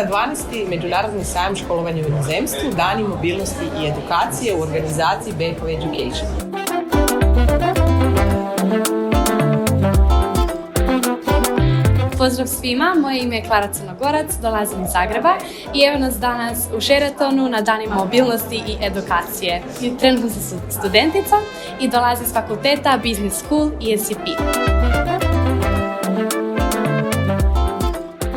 na 12. međunarodni sajam školovanja u inozemstvu, Dani, mobilnosti i edukacije u organizaciji BHV Education. Pozdrav svima, moje ime je Klara Crnogorac, dolazim iz Zagreba i evo nas danas u Sheratonu na danima mobilnosti i edukacije. Trenutno sam studentica i dolazim s fakulteta Business School i SCP.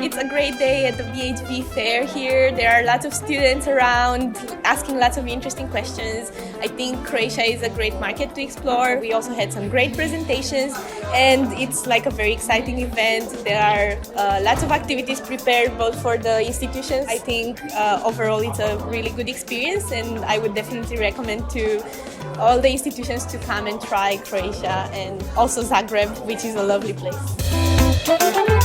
It's a great day at the BHV fair here. There are lots of students around asking lots of interesting questions. I think Croatia is a great market to explore. We also had some great presentations and it's like a very exciting event. There are lots of activities prepared both for the institutions. I think overall it's a really good experience and I would definitely recommend to all the institutions to come and try Croatia and also Zagreb, which is a lovely place.